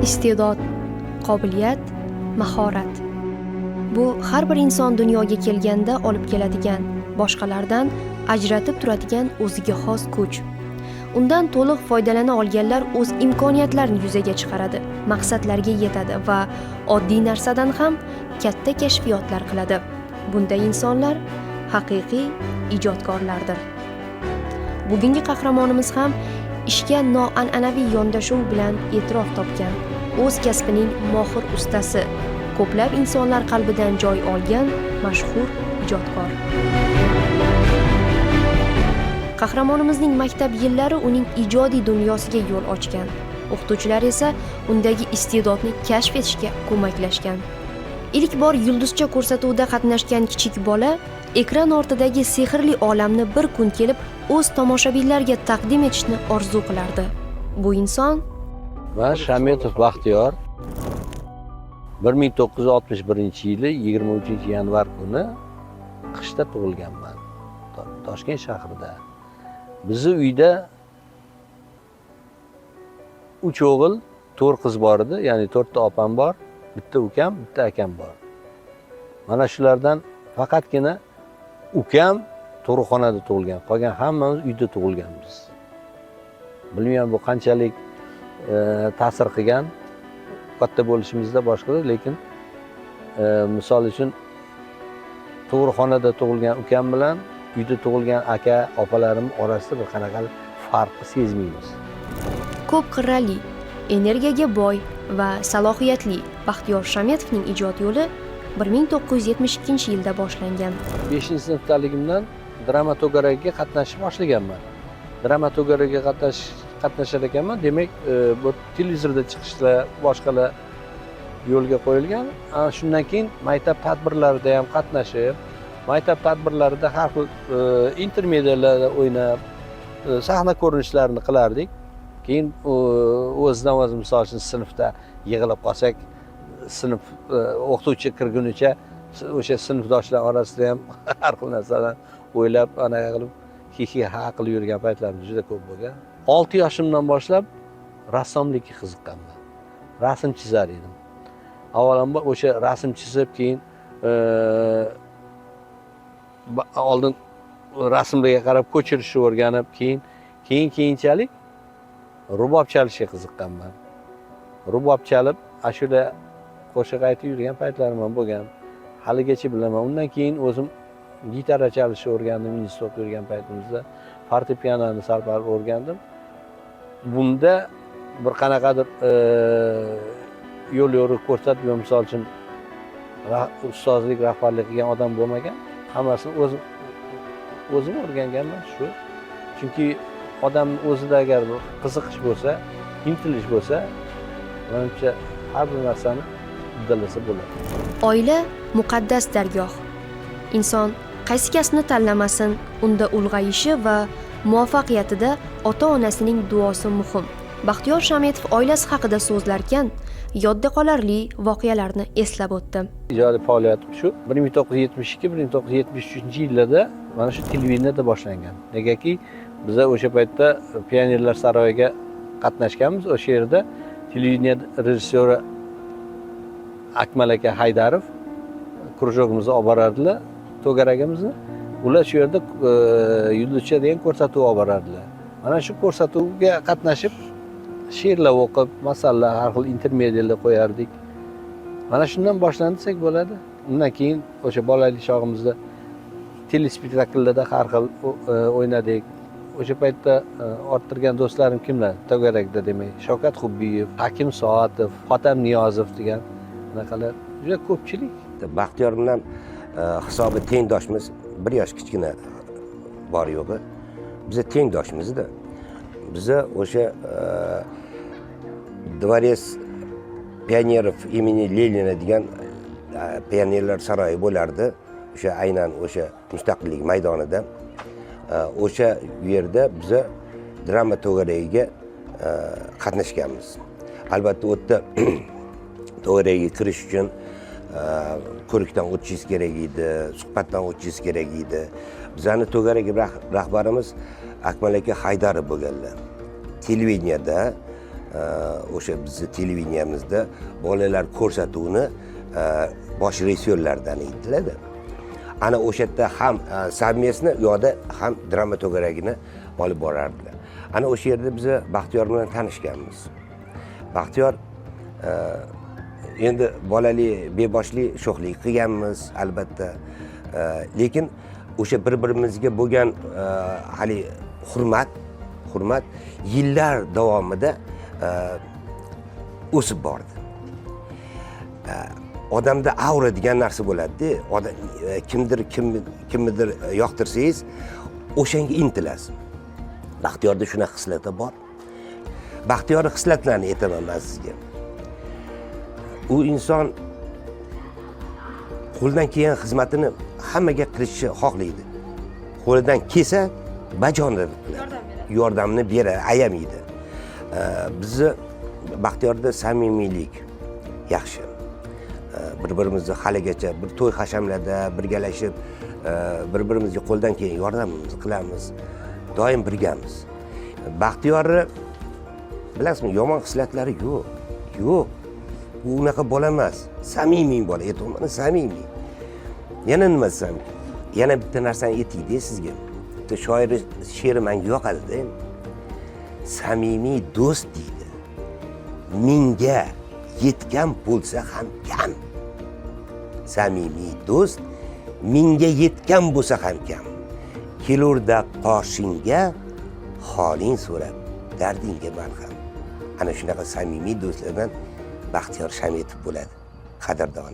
Iste'dod, qobiliyat, mahorat. Bu har bir inson dunyoga kelganda olib keladigan, boshqalardan ajratib turadigan o'ziga xos kuch. Undan to'liq foydalana olganlar o'z imkoniyatlarini yuzaga chiqaradi, maqsadlarga yetadi va oddiy narsadan ham katta kashfiyotlar qiladi. Bunday insonlar haqiqiy ijodkorlardir. Bugungi qahramonimiz ham ishga noan'anaviy yondashuv bilan e'tirof topgan, o'z kasbining mohir ustasi, ko'plab insonlar qalbidan joy olgan mashhur ijodkor. Qahramonimizning maktab yillari uning ijodiy dunyosiga yo'l ochgan. O'qituvchilar esa undagi iste'dodni kashf etishga ko'maklashgan. Ilk bor yulduzcha ko'rsatuvda qatnashgan kichik bola ekran ortidagi sehrli olamni bir kun kelib o'z tomoshabinlarga taqdim etishni orzu qilardi. Bu inson Men Shametov Baxtiyor 1961-yili 23-yanvar kuni qishda tug'ilganman. Toshkent shahrida. Bizni uyda 3 o'g'il, 4 qiz bor edi, ya'ni 4 ta opam bor, bitta ukam, bitta akam bor. Mana shulardan faqatgina ukam tug'ruqxonada tug'ilgan, qolgan hammamiz uyda tug'ilganmiz. Bilmayman bu qanchalik ta'sir qilgan katta bo'lishimizda boshqa, lekin misol uchun tug'ruqxonada tug'ilgan ukam bilan uyda tug'ilgan aka, opalarim orasida bir qanaqa farqni sezmaymiz. Ko'p qirrali, energiyaga boy va salohiyatli Baxtiyor Shametovning ijod yo'li 1972-yilda boshlangan. 5-sinfdaligimdan drama to'garagiga qatnashib boshlaganman. Drama to'garagiga qatnashar ekanman, demak bu televizorda chiqishlar, boshqalar yo'lga qo'yilgan. Shundan keyin maktab tadbirlarida ham qatnashib, maktab tadbirlarida har xil intermedialarda o'ynab, sahna ko'rinishlarini qilardik. Keyin o'zidan o'zi misol uchun sinfda yig'ilib qolsak, sinf o'qituvchi kirgunicha o'sha sinfdoshlar orasida ham har xil narsalarni o'ylab, anaqa qilib, ha qilib yurgan paytlarimiz juda ko'p bo'lgan. 6 yoshimdan boshlab rassomlikka qiziqqanman. Rasm chizar edim. Avvalambor o'sha rasm chizib, keyin oldin rasmlarga qarab ko'chirishni o'rganib, keyinchalik rubob chalishga qiziqqanman. Rubob chalib, ashula qo'shiq aytib yurgan paytlarim ham bo'lgan. Haligacha bilaman. Undan keyin o'zim gitara chalishni o'rgandim, institutda yurgan paytimizda. Fortepianoni sal-pal o'rgandim. Bunda bir qanaqadir yo'l yo'riq ko'rsatib, misol uchun ustozlik, rahbarlik qilgan odam bo'lmagan. Hammasini o'zim o'rganganman shu. Chunki odamning o'zida agar bir qiziqish bo'lsa, intilish bo'lsa, menimcha har bir narsani uddalasa bo'ladi. Oila muqaddas dargoh. Inson qaysi kasbni tanlamasin, unda ulg'ayishi va muvaffaqiyatida ota-onasining duosi muhim. Baxtiyor Shametov oilasi haqida so'zlarkan, yodda qolarli voqealarni eslab o'tdi. Ijodiy faoliyatim shu 1972-1973-yillarda mana shu televideniyada boshlangan. Negaki biz o'sha paytda Pionerlar saroyiga qatnashganmiz. O'sha yerda televideniya rejissyori Akmal aka Haydarov krujogimizni olib borardilar, to'garagimizni. Ular shu yerda yulduzcha degan ko'rsatuv olib borardilar. Mana shu ko'rsatuvga qatnashib, she'rlar o'qib, masallar, har xil intermedialar qo'yardik. Mana shundan boshlandi desak bo'ladi. Undan keyin o'sha bolalik chog'imizda telespektakllarda har xil o'ynadik. O'sha paytda orttirgan do'stlarim kimlar? To'garakda demak, Shavkat Xubbiyev, Hakim Soatov, Xotam Niyozov degan bunaqalar juda ko'pchilik. Baxtiyor bilan hisobi tengdoshmiz, 1 yosh kichkina bor yo'g'i. Biz tengdoshmizda. Biz o'sha Dvorец Pionerov imeni Lenina degan Pionerlar saroyi bo'lardi. O'sha aynan o'sha Mustaqillik maydonida. O'sha yerda biz drama to'garagiga qatnashganmiz. Albatta u yerda to'garagiga kirish uchun ko'rikdan o'tishingiz kerak edi, suhbatdan o'tishingiz kerak edi. Bizning to'garagi rahbarimiz Akmal aka Haydarov bo'lganlar. Televideniyada o'sha bizni televideniyamizda bolalar ko'rsatuvini bosh rejissyorlardan aytiladi. Ana o'sha yerda ham совместно u yoqda ham dramatografiyani olib borardilar. Ana o'sha yerda biz Baxtiyor bilan tanishganmiz. Baxtiyor endi bolali, beboshli sho'xlik qilganmiz albatta. Lekin o'sha bir-birimizga bo'lgan hali hurmat yillar davomida o'sib bordi. Odamda aura degan narsa bo'ladi-da. Kimnidir yoqtirsangiz, o'shanga intilasiz. Baxtiyorda shunaqa xislati bor. Baxtiyor xislatlarni aytaman men sizga. U inson qo'ldan kelgan xizmatini hammaga qilishni xohlaydi. Qo'lidan kelsa, bajondir qiladi. Yordamni beradi, ayamaydi. Bizni Baxtiyorda samimiylik yaxshi. Bir-birimizni haligacha bir to'y hashamlarda birgalashib, bir-birimizga qo'ldan kelgan yordamimizni qilamiz. Doim birgamiz. Baxtiyorni bilasizmi, yomon xislatlari yo'q. Yo'q. U unaqa bola emas. Samimiy bola, aytmoqman, samimiy. Yana nima desam, yana bitta narsani aytaydi sizga. Bitta shoir she'ri menga yoqadi-da. Samimiy do'st deydi. Mingga yetgan bo'lsa ham kam. Samimiy do'st mingga yetgan bo'lsa ham kam. Kelurda qoshingga holing so'rab, dardingga malham. Ana shunaqa samimiy do'stlardan Baxtiyor Shametov bo'ladi. Qadrdon.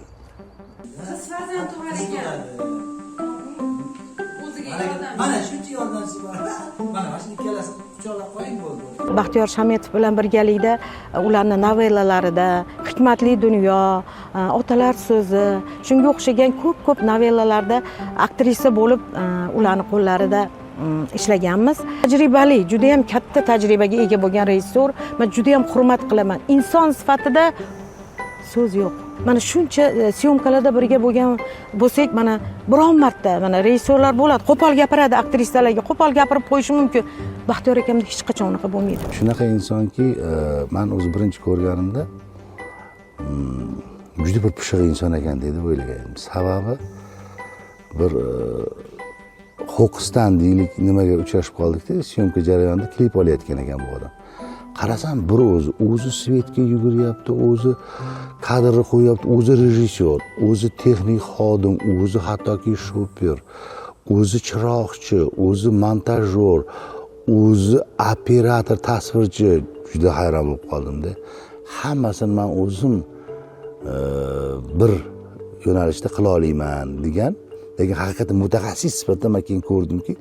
Qiz farzand tug'ar ekan. O'ziga yordam. Mana shuncha yordamchi bor. Mana shu ikkalasini quchoqlab qo'ying bo'ldi. Baxtiyor Shametov bilan birgalikda ularni novellalarida Hikmatli dunyo, Otalar so'zi, shunga o'xshagan ko'p novellalarda aktrisa bo'lib ularni qo'llarida ishlaganmiz. Tajribali, juda ham katta tajribaga ega bo'lgan rejissyor, men juda ham hurmat qilaman. Inson sifatida so'z yo'q. Mana shuncha syomkalarda birga bo'lsak, mana biron marta mana rejissyorlar bo'ladi, qo'pol gapiradi aktrisalarga, qo'pol gapirib qo'yishi mumkin. Baxtiyor akamda hech qachon unaqa bo'lmaydi. Shunaqa insonki, men o'zi birinchi ko'rganimda juda bir pishiq inson ekan deb o'ylagandim. Sababi bir Ho'qiston deylik nimaga uchrashib qoldikda, syomka jarayonida klip olayotgan ekan bu odam. Qarasam bir o'zi svetga yuguryapti, o'zi kadrni qo'yapti, o'zi rejissyor, o'zi texnik xodim, o'zi hattoki shofer, o'zi chiroqchi, o'zi montajyor, o'zi operator, tasvirchi. Juda hayron bo'lib qoldimda. Hammasini men o'zim bir yo'nalishda qila olaman degan, lekin haqiqatan mutaxassis sifatida men keyin ko'rdimki,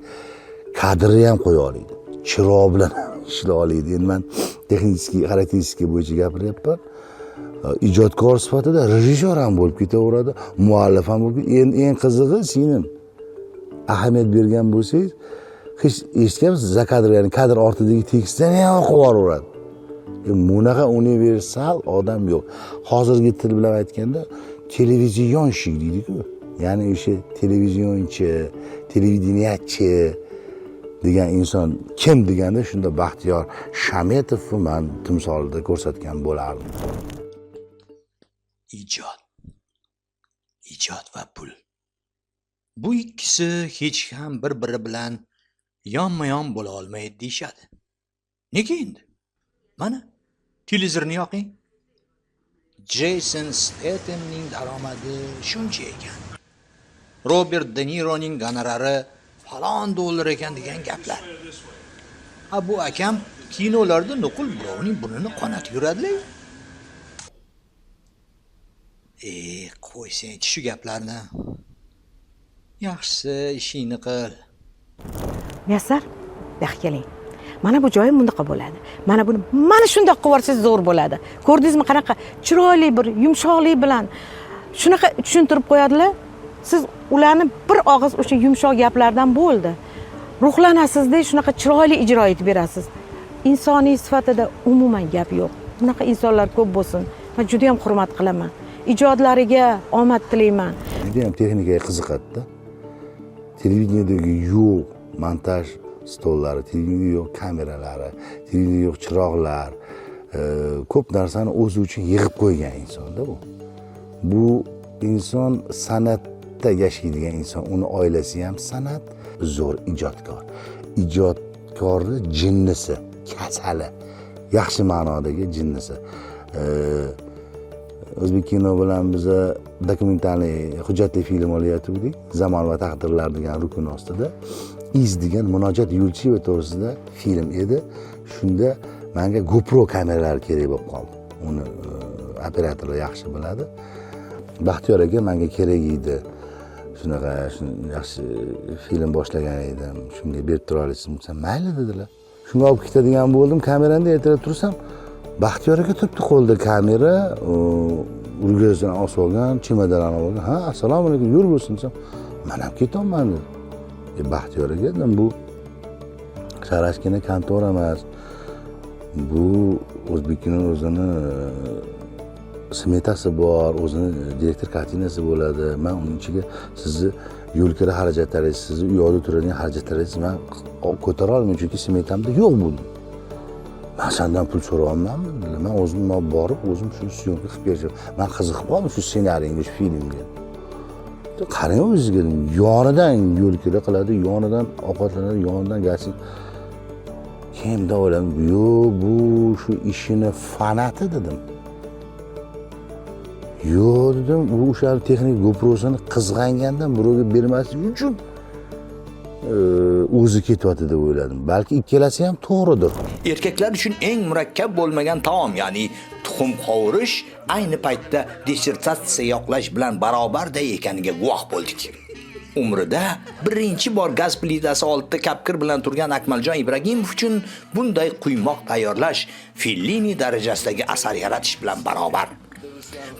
kadrni ham qo'ya oladi, chiroq bilan ishlay oladi. Endi men texnik xarakteristika bo'yicha gapiryapman. Ijodkor sifatida rejissyor ham bo'lib ketaveradi, muallif ham bo'lib. Eng qizig'i singlim ahamiyat bergan bo'lsangiz, hech eshitganmisiz, zakadr, ya'ni kadr ortidagi tekstni ham o'qib yuboradi. Bunaqa universal odam yo'q. Hozirgi til bilan aytganda televizionshik deydi-ku. Ya'ni o'sha televizionchi, televideniyachi degan inson kim deganda shunda Baxtiyor Shametovni men timsolida ko'rsatgan bo'lardim. Ijod va pul. Bu ikkisi hech ham bir-biri bilan yonma-yon bo'la olmaydi deyshadi. Nega endi? Mana televizorni yoqing. Jason Stathamning daromadi shuncha ekan. Robert De Nironing gonorari falon dollar ekan degan gaplar. Bu akam kinolarda nuqul birovning bunini qonatib yuradilar. Qo'ysang shu gaplarni. Yaxshisi ishingni qil. Muyassar, yo'q keling. Mana bu joyim bundaqa bo'ladi. Mana buni mana shunday qilib yuborsangiz zo'r bo'ladi. Ko'rdingizmi qanaqa chiroyli bir yumshoqlik bilan shunaqa tushuntirib qo'yadilar. Siz ularni bir og'iz o'sha yumshoq gaplardan bo'ldi. Ruhlanasizda shunaqa chiroyli ijro etib berasiz. Insoniy sifatida umuman gap yo'q. Bunaqa insonlar ko'p bo'lsin. Men juda ham hurmat qilaman. Ijodlariga omad tilayman. Juda ham texnikaga qiziqadi-da. Televideniyadagi yo'q montaj stollari, televideniyada yo'q kameralari, televideniyada yo'q chiroqlar, ko'p narsani o'zi uchun yig'ib qo'ygan insonda u. Bu inson san'atda yashaydigan inson, uni oilasi ham san'at, zo'r ijodkor. Ijodkorni jinnisi, kasali, yaxshi ma'nodagi jinnisi. O'zbek kino bilan biza dokumentalniy hujjatli film olayotgandik. Zamon va taqdirlar degan rukun ostida Iz degan Munojot Yo'lchiyeva to'g'risida film edi. Shunda menga GoPro kameralari kerak bo'lib qoldi. Uni operatorlar yaxshi biladi. Baxtiyor aka menga kerak edi. Shunaqa yaxshi film boshlagan edim. Shunga berib tura olasizmi? Mayli dedilar. Shunga olib ketadigan bo'ldim. Kamerani ertalab tursam, Baxtiyor aka turibdi, qo'lda kamera, urgazdan osib olgan, chemodanini olgan. Ha, assalomu alaykum, yur bo'lsin desam, men ham ketolman dedi. Baxtiyor aka dedim, bu Sharashkina kontora emas. Bu O'zbekning o'zini smetasi bor, o'zini direktor kartinasi bo'ladi. Men uning ichiga sizni yo'l-kira xarajatlaringiz, sizni u yoqda turadigan xarajatlaringizni men ko'tara olmayman, chunki smetamda yo'q bu. Men sendan pul so'rayapmanmi? Men o'zim borib, o'zim shu syomka qilib berishim. Men qiziqib qoldim shu ssenariyga, shu filmga. Qarang o'zingizga, yonidan yo'l-kira qiladi, yonidan ovqatlanadi, yonidan gazing. Kimda o'yladim, yo'q, bu shu ishini fanati dedim. Yo'q dedim, u o'sha texnik GoPro'sini qizg'angandan birovga bermaslik uchun o'zi ketyapti deb o'yladim. Balki ikkalasi ham to'g'ridir. Erkaklar uchun eng murakkab bo'lmagan taom, ya'ni tuxum qovurish ayni paytda dissertatsiya yoqlash bilan barobarday ekaniga guvoh bo'ldik. Umrida birinchi bor gaz plitasi oldida kapkir bilan turgan Akmaljon Ibragimov uchun bunday quymoq tayyorlash Fellini darajasidagi asar yaratish bilan barobar.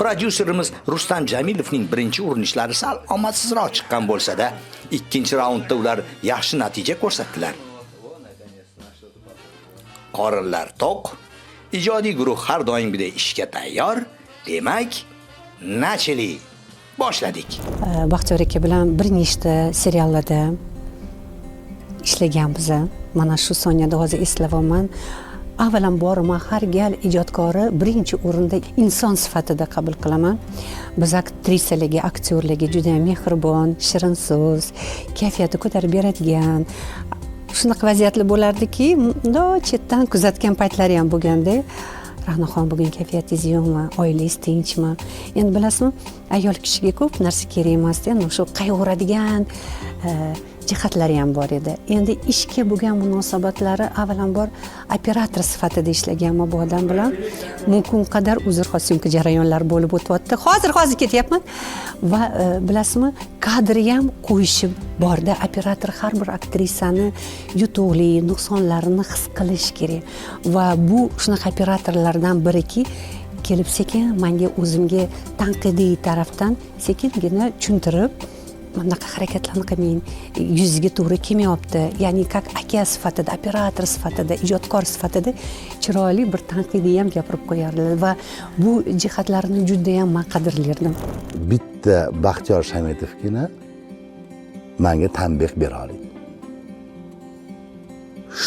Prodyuserimiz Rustam Jamilovning birinchi urinishlari sal omadsizroq chiqqan bo'lsa-da, ikkinchi raundda ular yaxshi natija ko'rsatdilar. Qorinlar to'q, ijodiy guruh har doimgidek ishga tayyor. Demak, nacheli boshladik. Baxtiyor aka bilan bir nechta seriallarda ishlaganmiz. Mana shu soniyada hozir eslayapman. Avvalambor men har gal ijodkori birinchi o'rinda inson sifatida qabul qilaman. Biz aktrisalarga, aktyorlarga juda mehribon, shirin so'z, kayfiyati ko'tarib beradigan shunaqa vaziyatlar bo'lardiki, bundoq chetdan kuzatgan paytlari ham bo'lganda, Rahnaxon, bugun kayfiyatingiz yo'qmi? Oilangiz tinchmi? Endi bilasizmi, ayol kishiga ko'p narsa kerak emas, endi shu qayg'uradigan jihatlari ham bor edi. Endi ishga bo'lgan munosabatlari avvalambor operator sifatida ishlaganman bu odam bilan. Mumkin qadar uzr-xosyumka jarayonlar bo'lib o'tyapti. Hozir ketyapman. Va bilasizmi, kadri ham qo'yishib borda. Operator har bir aktrisani yutuqli, nuqsonlarini his qilish kerak. Va bu shunaqa operatorlardan biriki, kelib sekin menga o'zimga tanqidiy tarafdan sekingina tushuntirib, bunaqa harakatlarni qilmang, yuziga to'g'ri kelmayapti. Ya'ni как aka sifatida, operator sifatida, ijodkor sifatida chiroyli bir tanqidiy ham gapirib qo'yardilar va bu jihatlarini juda ham men qadrlardim. Bitta Baxtiyor Shamitovgina menga tanbeh bera oladi.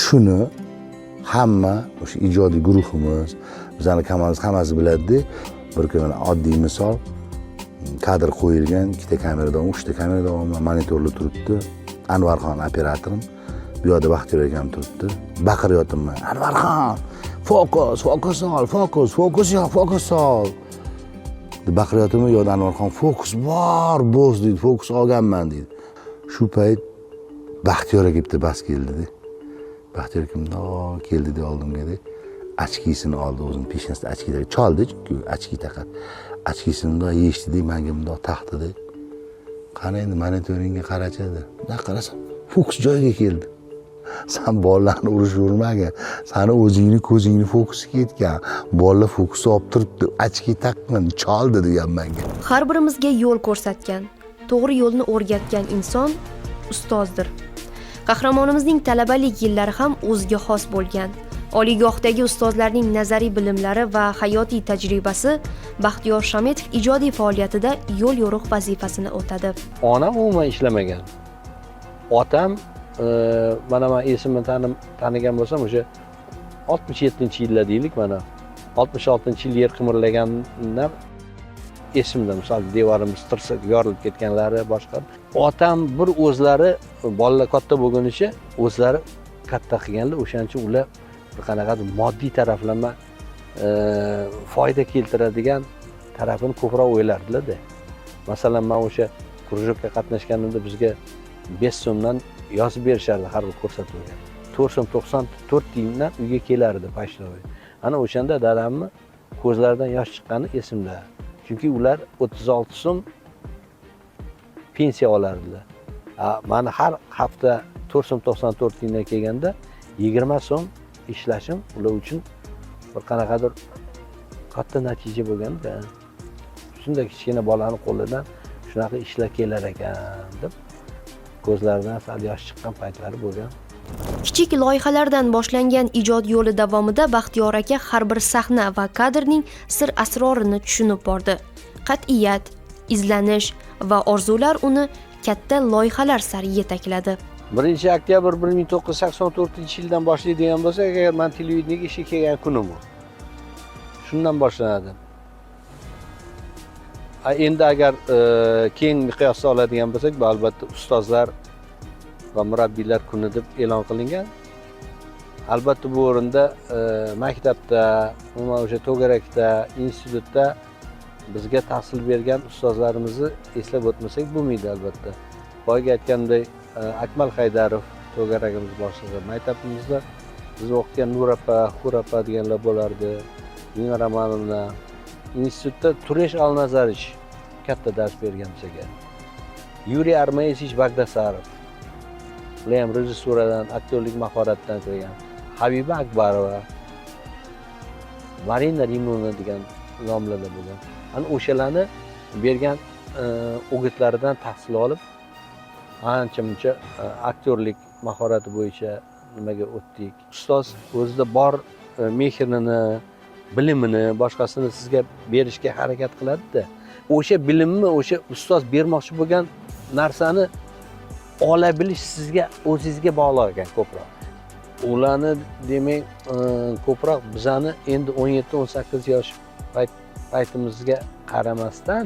Shuni hamma o'sha ijodiy guruhimiz, bizning komandamiz hammasi biladi. Bir kun oddiy misol, kadr qo'yilgan, ikkita kameradan, uchta kameradan monitorlar turibdi. Anvarxon operatorim, bu yoqda Baxtiyor akam turibdi. Baqiryapman. Anvarxon, fokus ol, fokus ol. Baqiryapman, bu yoqda Anvarxon, fokus bor, bo'z deydi, fokus olganman deydi. Shu payt Baxtiyor aka bitta bas keldi-da. Baxtiyor akam keldi-da oldimga de. Achkisini oldi, o'zining peshanasida achkidagi choldi, chunki achki taqat. Achkisini bundoq yechdi, menga bundoq taqdi. Qani endi monitoringga qarachadi. Bundoq qarasam, fokus joyiga keldi. Sen bolalarni urishurmagan. Seni o'zingni ko'zingni fokusi ketgan. Bolalar fokus olib turibdi. Achki taqqan, choldi degan menga. Har birimizga yo'l ko'rsatgan, to'g'ri yo'lni o'rgatgan inson ustozdir. Qahramonimizning talabalik yillari ham o'ziga xos bo'lgan. Oliygohdagi ustozlarning nazariy bilimlari va hayotiy tajribasi Baxtiyor Shametov ijodiy faoliyatida yo'l yo'riq vazifasini o'tadi. Onam umuman ishlamagan. Otam mana men esimni tanigan bo'lsam, o'sha 67-yillar deylik, mana 66-yil yer qimirlaganda esimda, misol devorimiz tirsa yorilib ketganlari boshqa. Otam bir o'zlari bolalar katta bo'lgunicha o'zlari katta qilganlar, o'shaning uchun ular bir qanaqadir moddiy taraflama foyda keltiradigan tarafini ko'proq o'ylardilar-da. Masalan, men o'sha krujokka qatnashganimda bizga 5 so'mdan yozib berishardi har bir ko'rsatuvga. 4 so'm 94 tiyindan uyga kelardi pashnovoy. Ana o'shanda dadamni ko'zlaridan yosh chiqqani esimda. Chunki ular 36 so'm pensiya olardilar. Meni har hafta 4 so'm 94 tiyindan kelganda 20 so'm ishlashim ular uchun bir qanaqadir katta natija bo'lganda. Shunday kichkina bolani qo'lidan shunaqa ishlar kelar ekan deb ko'zlaridan sal yosh chiqqan paytlari bo'lgan. Kichik loyihalardan boshlangan ijod yo'li davomida Baxtiyor aka har bir sahna va kadrning sir asrorini tushunib bordi. Qat'iyat, izlanish va orzular uni katta loyihalar sari yetakladi. 1-oktyabr 1984-yildan boshlaydigan bo'lsak, agar men televideniyaga ishga kelgan kunim u. Shundan boshlanadi. Endi agar keng miqyosda oladigan bo'lsak, bu albatta ustozlar va murabbiylar kuni deb e'lon qilingan. Albatta bu o'rinda maktabda, umuman o'sha to'garakda, institutda bizga tahsil bergan ustozlarimizni eslab o'tmasak bo'lmaydi albatta. Boyagi aytgandek Akmal Haydarov to'garagimiz boshlig'i, maktabimizda bizni o'qitgan Nur opa, Hur opa deganlar bo'lardi. Nina Romanovna, institutda Turesh Alnazarich katta dars bergan bizga. Yuriy Armaysich Bagdasarov, ular ham rejissuradan, aktyorlik mahoratidan kelgan. Habiba Akbarova, Marina Rimona degan nomlarlar bo'lgan. Ana o'shalarni bergan o'gitlaridan tahsil olib, ancha-muncha aktyorlik mahorati bo'yicha nimaga o'tdik. Ustoz o'zida bor mehrini, bilimini, boshqasini sizga berishga harakat qiladi-da. O'sha bilimni, o'sha ustoz bermoqchi bo'lgan narsani ola bilish sizga o'zingizga bog'liq ekan ko'proq. Ularni demak ko'proq bizani endi 17-18 yosh paytimizga qaramasdan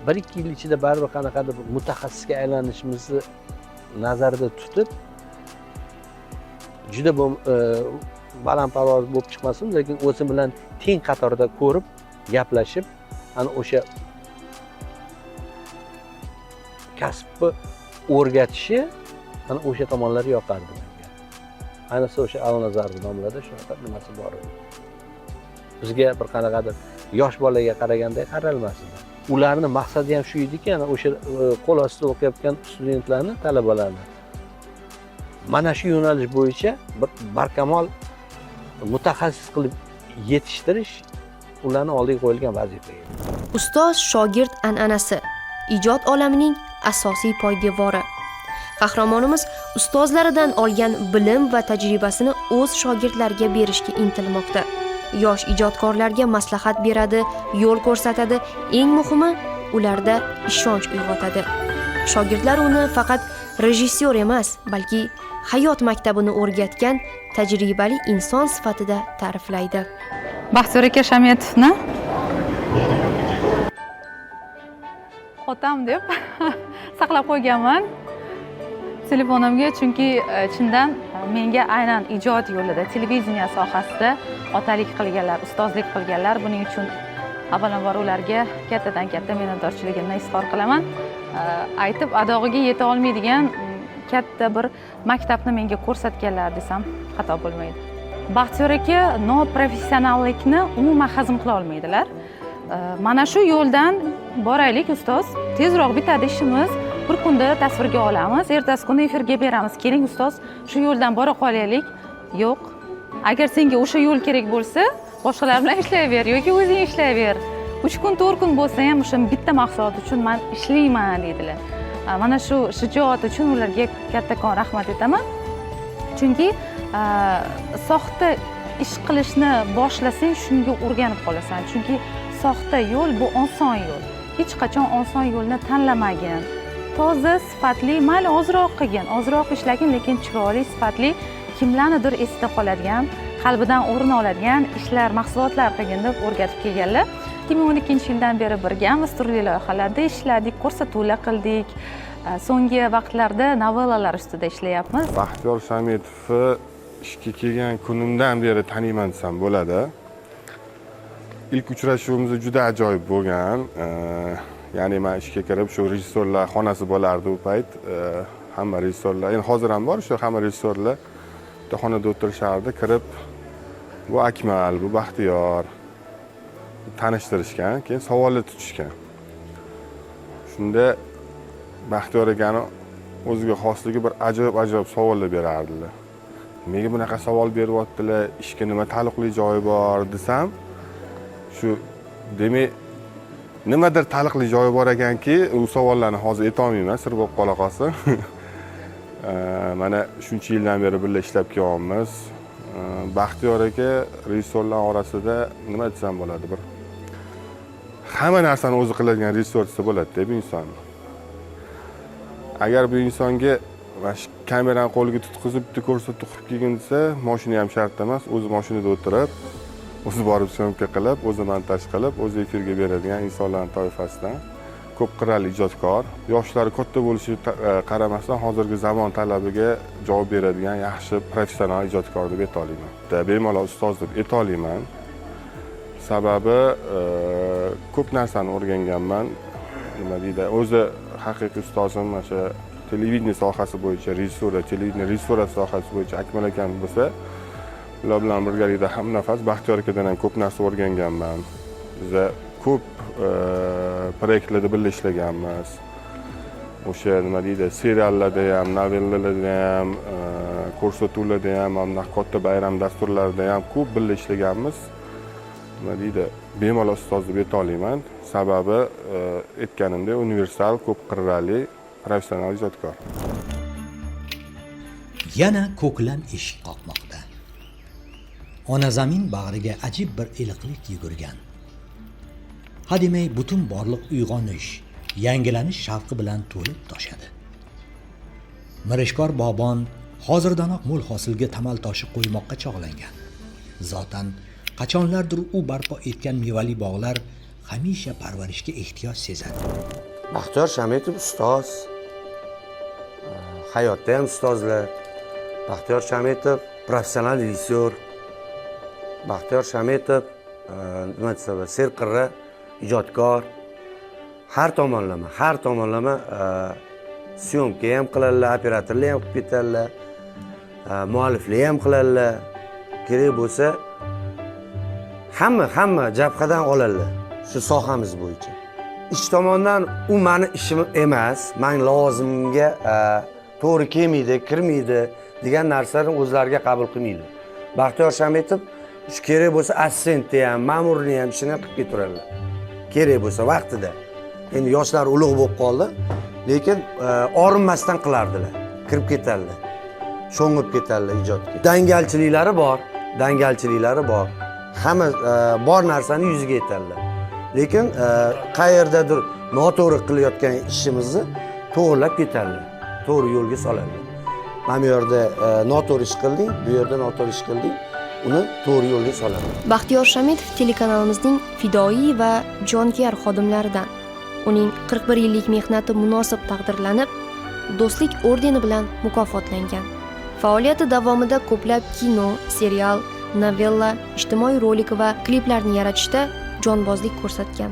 1-2 yil ichida baribir qanaqadir mutaxassisga aylanishimizni nazarda tutib, juda balandparvoz bo'lib chiqmasin, lekin o'zi bilan teng qatorda ko'rib, gaplashib, ana o'sha kasbni o'rgatishi, ana o'sha tomonlari yoqardi menga. Ayniqsa o'sha Alnazarov nomlarda shunaqa nimasi bor edi. Bizga bir qanaqadir yosh bolaga qaraganda qaralmasdi. Ularning maqsadi ham shu ediki, ana o'sha qo'l ostida o'qiyotgan studentlarni, talabalarni mana shu yo'nalish bo'yicha bir barkamol mutaxassis qilib yetishtirish ularni oldiga qo'yilgan vazifa edi. Ustoz shogird an'anasi ijod olamining asosiy poydevori. Qahramonimiz ustozlaridan olgan bilim va tajribasini o'z shogirdlariga berishga intilmoqda. Yosh ijodkorlarga maslahat beradi, yo'l ko'rsatadi, eng muhimi ularda ishonch uyg'otadi. Shogirdlar uni faqat rejissyor emas, balki hayot maktabini o'rgatgan tajribali inson sifatida ta'riflaydi. Baxtiyor aka Shametovni otam deb saqlab qo'yganman telefonimga, chunki chindan menga aynan ijod yo'lida, televideniya sohasida otalik qilganlar, ustozlik qilganlar, buning uchun avvalambor ularga kattadan katta minnatdorchiligimni izhor qilaman. Aytib adog'iga yeta olmaydigan katta bir maktabni menga ko'rsatganlar desam xato bo'lmaydi. Baxtiyor aka noprofessionallikni umuman hazm qila olmaydilar. Mana shu yo'ldan boraylik ustoz, tezroq bitadi ishimiz, bir kunda tasvirga olamiz, ertasi kuni efirga beramiz. Keling ustoz, shu yo'ldan bora qolaylik. Yo'q. Agar senga o'sha yo'l kerak bo'lsa, boshqalar bilan ishlayver yoki o'zing ishlayver. 3 kun, 4 kun bo'lsa ham o'sha bitta maqsad uchun men ishlayman deydilar. Mana shu shijoat uchun ularga kattakon rahmat aytaman. Chunki soxta ish qilishni boshlasang, shunga o'rganib qolasan. Chunki soxta yo'l bu oson yo'l. Hech qachon oson yo'lni tanlamagin. Toza, sifatli, mayli ozroq qilgin, ozroq ishlagin, lekin chiroyli, sifatli, kimlarnidir esda qoladigan, qalbidan o'rin oladigan ishlar, mahsulotlar qilgin deb o'rgatib kelganlar. 2012 yildan beri birgamiz, turli loyihalarda ishladik, ko'rsatuvlar qildik. So'nggi vaqtlarda novellalar ustida ishlayapmiz. Baxtiyor Shametovni ishga kelgan kunimdan beri taniyman desam bo'ladi. İlk uchrashuvimiz juda ajoyib bo'lgan. Ya'ni men ishga kirib shu rejissyorlar xonasi bo'lardi u payt. Hamma rejissyorlar, endi hozir ham bor, shu hamma rejissyorlar bitta xonada o'tirishardi, kirib bu Akmal, bu Baxtiyor tanishtirishgan, keyin savollar tutishgan. Shunda Baxtiyor akani o'ziga xosligi bir ajoyib savollar berardilar. Menga bunaqa savol beryaptilar, ishga nima taalluqli joyi bor desam, shu demak nimadir taalluqli joyi bor ekanki, u savollarni hozir aytolmayman, sir bo'lib qola qolsin. Mana shuncha yildan beri birga ishlab kelyapmiz. Baxtiyor aka rejissyorlar orasida nima desam bo'ladi, bir hamma narsani o'zi qiladigan rejissyor desa bo'ladi-da bu inson. Agar bu insonga kamerani qo'liga tutqizib, bitta ko'rsatib qilib kelgin desa, mashina ham shart emas, o'zi mashinada o'tirib, o'zi borib syomka qilib, o'zi montaj qilib, o'zi efirga beradigan insonlarning toifasidan ko'p qirrali ijodkor, yoshlari katta bo'lishiga qaramasdan hozirgi zamon talabiga javob beradigan yaxshi professional ijodkor deb ayta olaman. Bemalol ustoz deb ayta olaman. Sababi ko'p narsani o'rganganman. Nima deydi, o'zi haqiqiy ustozim mana shu televideniya sohasi bo'yicha televideniya rejissura sohasi bo'yicha Akmal akam bo'lsa, ular bilan birgalikda ham nafas Baxtiyor akadan ham ko'p narsa o'rganganman. Biz ko'p proyektlarda birga ishlaganmiz. O'sha nima deydi, seriallarda ham, novellalarda ham, ko'rsatuvlarda ham, katta bayram dasturlarida ham ko'p birga ishlaganmiz. Nima deydi, bemalol ustoz deb ayta olaman. Sababi aytganimdek, universal, ko'p qirrali, professional ijodkor. Yana ko'klam eshik qoqmoqda. Ona zamin bag'riga ajib bir iliqlik yugurgan. Hademay butun borliq uyg'onish, yangilanish shavqi bilan to'lib toshadi. Mirishkor bobon hozirdanoq mo'l hosilga tamal toshi qo'ymoqqa chog'langan. Zotan qachonlardir u barpo etgan mevali bog'lar hamisha parvarishga ehtiyoj sezadi. Baxtiyor Shametov ustoz. Hayotda ham ustozlar. Baxtiyor Shametov professional rejissyor. Baxtiyor Shametov nima desam, serqirra ijodkor. Har tomonlama syomka ham qiladilar, operatorlar ham qilib ketadilar, mualliflar ham qiladilar. Kerak bo'lsa hamma jabhadan oladilar shu sohamiz bo'yicha. Ish tomondan u meni ishim emas, men lozimga to'g'ri kelmaydi, kirmaydi degan narsalarni o'zlariga qabul qilmaydi. Baxtiyor Shametov shu kerak bo'lsa assistentni ham, ma'murni ham ishini qilib keturadilar. Kerak bo'lsa vaqtida. Endi yoshlar ulug' bo'lib qoldi, lekin orinmasdan qilardilar, kirib ketadilar. Sho'ng'ib ketadilar ijodga. Dangalchiliklari bor. Hamma bor narsani yuziga aytadilar. Lekin qayerdadir noto'g'ri qilayotgan ishimizni to'g'rilab ketadilar. To'g'ri yo'lga soladilar. Mana bu yerda noto'g'ri ish qilding, bu yerda noto'g'ri ish qilding, uni to'g'ri yo'lga soladi. Baxtiyor Shametov telekanalimizning fidoyi va jonkuyar xodimlaridan. Uning 41 yillik mehnati munosib taqdirlanib, Do'stlik ordeni bilan mukofotlangan. Faoliyati davomida ko'plab kino, serial, novella, ijtimoiy rolik va kliplarni yaratishda jonbozlik ko'rsatgan.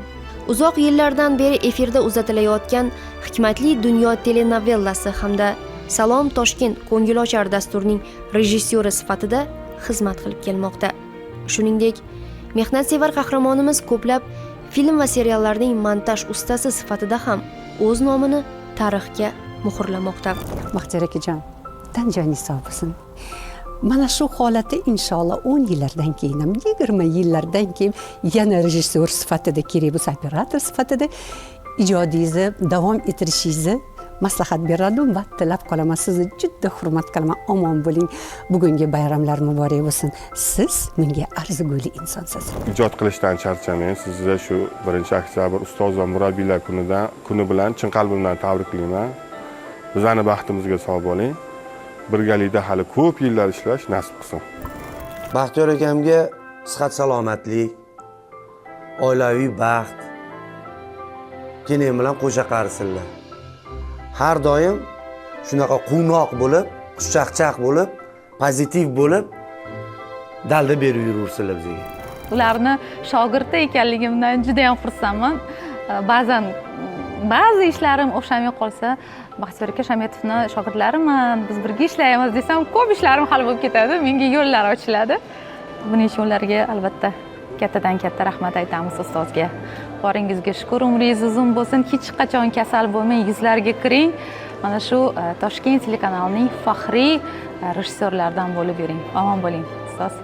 Uzoq yillardan beri efirda uzatilayotgan Hikmatli dunyo telenovellasi hamda Salom Toshkent ko'ngilochar dasturining rejissyori sifatida xizmat qilib kelmoqda. Shuningdek, mehnatsevar qahramonimiz ko'plab film va seriallarning montaj ustasi sifatida ham o'z nomini tarixga muhrlamoqda. Baxtiyor akajon, tan joyingiz sog' bo'lsin. Mana shu holatda inshaalloh 10 yillardan keyin ham 20 yillardan keyin yana rejissyor sifatida, kerak bo'lsa operator sifatida ijodingizni davom ettirishingizni maslahat beradim va tilab qolaman. Sizni juda hurmat qilaman. Omon bo'ling. Bugungi bayramlar muborak bo'lsin. Siz menga arzigulik insonsiz. Ijod qilishdan charchamang. Sizni shu 1-oktyabr ustoz va murabbiylar kuni bilan chin qalbimdan tabriklayman. Bizning baxtimizga sog' bo'ling. Birgalikda hali ko'p yillar ishlash nasib qilsin. Baxtiyor akamga sihat salomatlik, oilaviy baxt, keyin bilan qo'sha qarisinlar. Har doim shunaqa quvnoq bo'lib, xushchaqchaq bo'lib, pozitiv bo'lib, dalda berib yurursinlar bizga. Ularni shogirdi ekanligimdan juda ham xursandman. Ba'zan ba'zi ishlarim o'xshamay qolsa, Baxtiyor aka Shametovni shogirdlariman, biz birga ishlaymiz desam, ko'p ishlarim hal bo'lib ketadi, menga yo'llar ochiladi. Buning uchun ularga albatta kattadan katta rahmat aytamiz ustozga. Boringizga shukur, umringiz uzun bo'lsin, hech qachon kasal bo'lmang, yuzlarga kiring. Mana shu Toshkent telekanalining faxriy rejissyorlaridan bo'lib yuring. Omon bo'ling, ustoz.